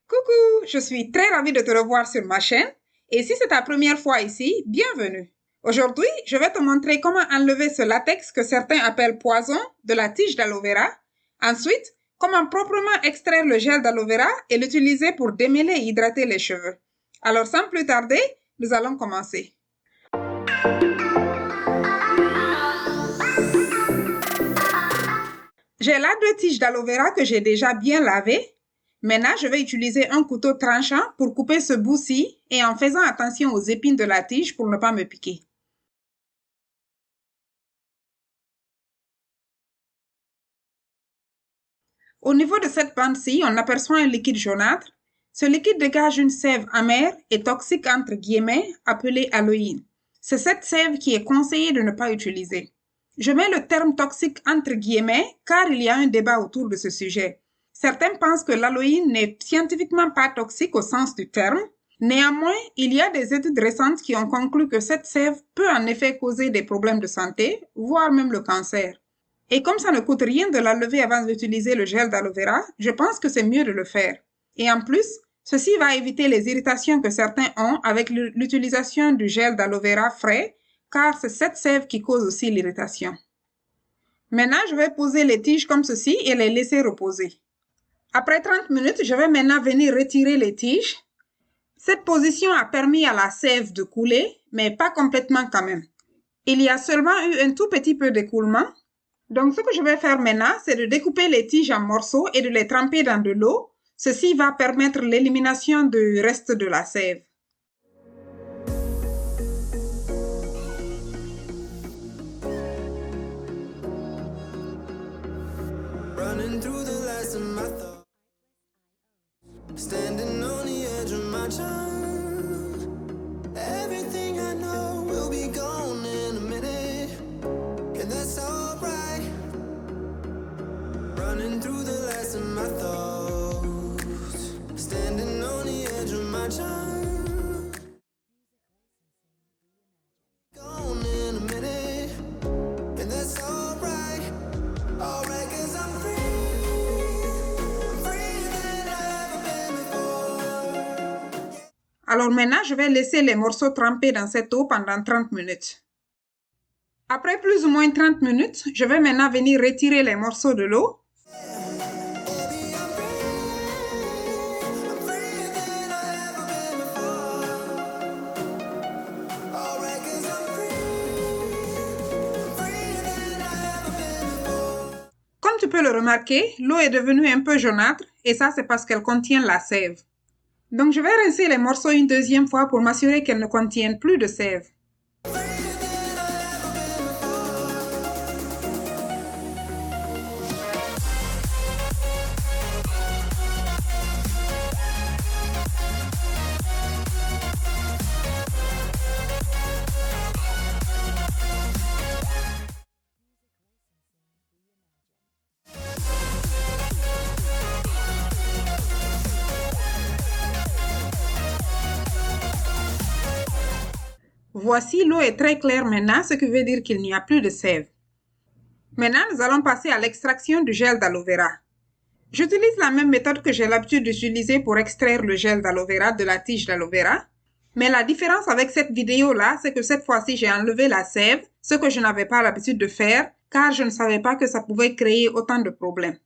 Coucou, je suis très ravie de te revoir sur ma chaîne et si c'est ta première fois ici, bienvenue. Aujourd'hui, je vais te montrer comment enlever ce latex que certains appellent poison de la tige d'aloe vera. Ensuite, comment proprement extraire le gel d'aloe vera et l'utiliser pour démêler et hydrater les cheveux. Alors sans plus tarder, nous allons commencer. J'ai là 2 tiges d'aloe vera que j'ai déjà bien lavées. Maintenant, je vais utiliser un couteau tranchant pour couper ce bout-ci et en faisant attention aux épines de la tige pour ne pas me piquer. Au niveau de cette bande-ci, on aperçoit un liquide jaunâtre. Ce liquide dégage une sève amère et toxique entre guillemets appelée aloïne. C'est cette sève qui est conseillé de ne pas utiliser. Je mets le terme toxique entre guillemets car il y a un débat autour de ce sujet. Certains pensent que l'aloïne n'est scientifiquement pas toxique au sens du terme. Néanmoins, il y a des études récentes qui ont conclu que cette sève peut en effet causer des problèmes de santé, voire même le cancer. Et comme ça ne coûte rien de la lever avant d'utiliser le gel d'aloe vera, je pense que c'est mieux de le faire. Et en plus, ceci va éviter les irritations que certains ont avec l'utilisation du gel d'aloe vera frais, car c'est cette sève qui cause aussi l'irritation. Maintenant, je vais poser les tiges comme ceci et les laisser reposer. Après 30 minutes, je vais maintenant venir retirer les tiges. Cette position a permis à la sève de couler, mais pas complètement quand même. Il y a seulement eu un tout petit peu d'écoulement. Donc, ce que je vais faire maintenant, c'est de découper les tiges en morceaux et de les tremper dans de l'eau. Ceci va permettre l'élimination du reste de la sève. Running through the last of my thoughts, standing on the edge of my time. Everything I know will be gone in a minute, and that's alright. Running through the last of my thoughts, standing on the edge of my time. Gone in a minute, and that's alright. Alright, 'cause I'm free. Alors maintenant, je vais laisser les morceaux tremper dans cette eau pendant 30 minutes. Après plus ou moins 30 minutes, je vais maintenant venir retirer les morceaux de l'eau. Comme tu peux le remarquer, l'eau est devenue un peu jaunâtre et ça c'est parce qu'elle contient la sève. Donc je vais rincer les morceaux une deuxième fois pour m'assurer qu'elles ne contiennent plus de sève. Voici, l'eau est très claire maintenant, ce qui veut dire qu'il n'y a plus de sève. Maintenant, nous allons passer à l'extraction du gel d'aloe vera. J'utilise la même méthode que j'ai l'habitude d'utiliser pour extraire le gel d'aloe vera de la tige d'aloe vera. Mais la différence avec cette vidéo-là, c'est que cette fois-ci, j'ai enlevé la sève, ce que je n'avais pas l'habitude de faire, car je ne savais pas que ça pouvait créer autant de problèmes.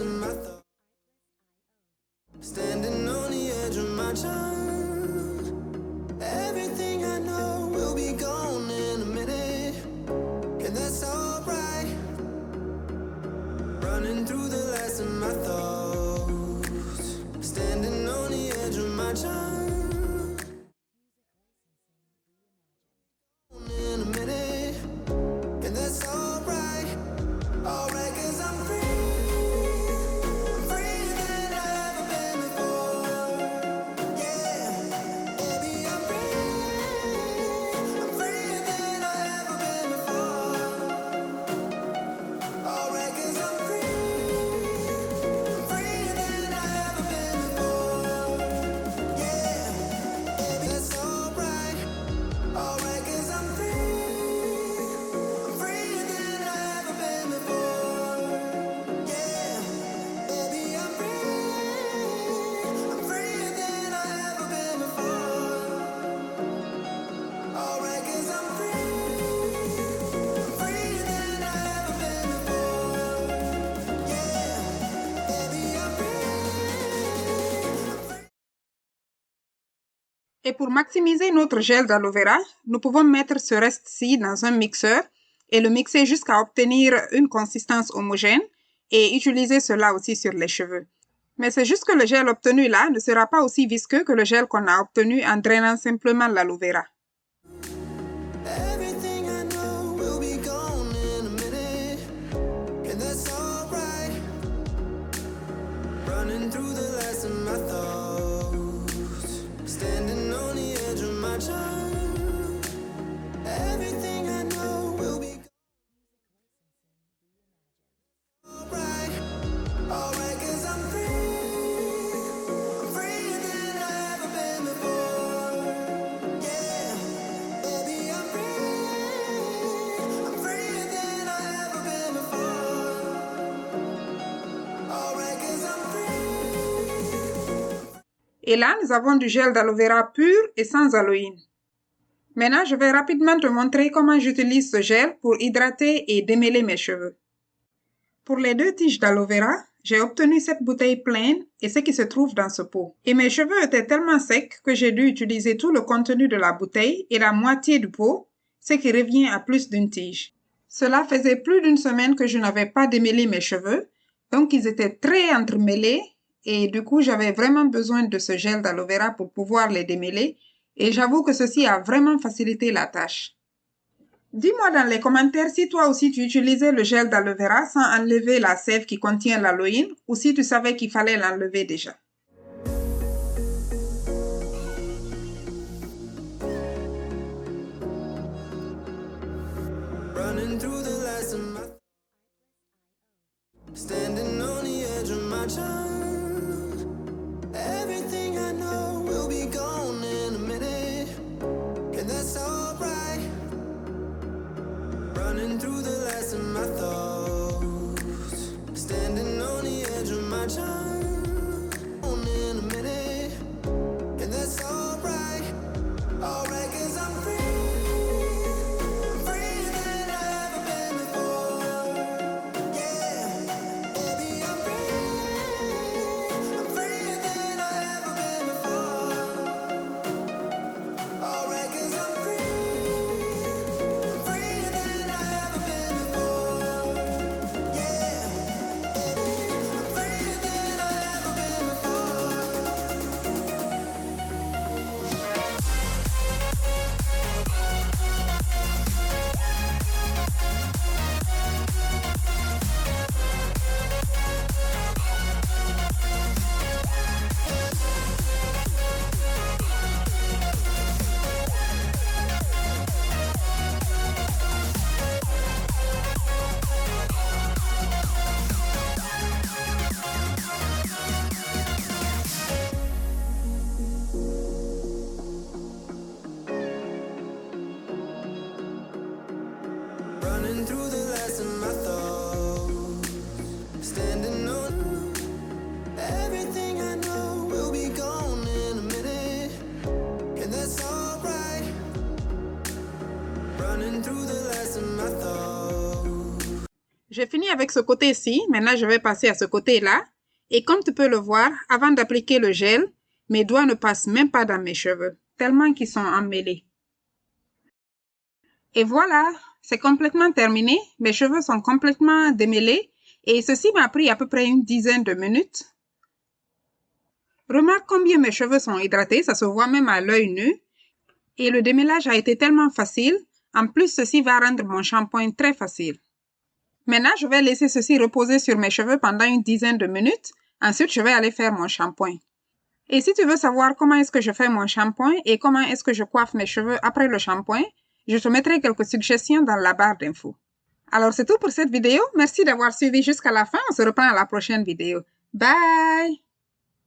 last of my thoughts. Standing on the edge of my time. Everything I know will be gone in a minute, and that's alright. Running through the last of my thoughts. Standing on the edge of my time. In a minute, and that's alright. Alright, 'cause I'm free. Et pour maximiser notre gel d'aloe vera, nous pouvons mettre ce reste-ci dans un mixeur et le mixer jusqu'à obtenir une consistance homogène et utiliser cela aussi sur les cheveux. Mais c'est juste que le gel obtenu là ne sera pas aussi visqueux que le gel qu'on a obtenu en drainant simplement l'aloe vera. Et là, nous avons du gel d'aloe vera pur et sans aloïne. Maintenant, je vais rapidement te montrer comment j'utilise ce gel pour hydrater et démêler mes cheveux. Pour les 2 tiges d'aloe vera, j'ai obtenu cette bouteille pleine et ce qui se trouve dans ce pot. Et mes cheveux étaient tellement secs que j'ai dû utiliser tout le contenu de la bouteille et la moitié du pot, ce qui revient à plus d'une tige. Cela faisait plus d'une semaine que je n'avais pas démêlé mes cheveux, donc ils étaient très entremêlés et du coup j'avais vraiment besoin de ce gel d'aloe vera pour pouvoir les démêler et j'avoue que ceci a vraiment facilité la tâche. Dis-moi dans les commentaires si toi aussi tu utilisais le gel d'aloe vera sans enlever la sève qui contient l'aloïne ou si tu savais qu'il fallait l'enlever déjà. Running through the last of my standing on the edge of my time. Everything I know will be gone in a minute, and that's alright. Running through the last of my thoughts. Standing on the edge of my time. In a minute, and that's alright. Alright, 'cause I'm free. Running through the last of my thoughts. Standing on everything I know will be gone in a minute, and that's alright. Running through the last of my thoughts. J'ai fini avec ce côté-ci. Maintenant, je vais passer à ce côté-là. Et comme tu peux le voir, avant d'appliquer le gel, mes doigts ne passent même pas dans mes cheveux, tellement qu'ils sont emmêlés. Et voilà, c'est complètement terminé. Mes cheveux sont complètement démêlés. Et ceci m'a pris à peu près une dizaine de minutes. Remarque combien mes cheveux sont hydratés, ça se voit même à l'œil nu. Et le démêlage a été tellement facile. En plus, ceci va rendre mon shampoing très facile. Maintenant, je vais laisser ceci reposer sur mes cheveux pendant une dizaine de minutes. Ensuite, je vais aller faire mon shampoing. Et si tu veux savoir comment est-ce que je fais mon shampoing et comment est-ce que je coiffe mes cheveux après le shampoing, je te mettrai quelques suggestions dans la barre d'infos. Alors, c'est tout pour cette vidéo. Merci d'avoir suivi jusqu'à la fin. On se reprend à la prochaine vidéo. Bye!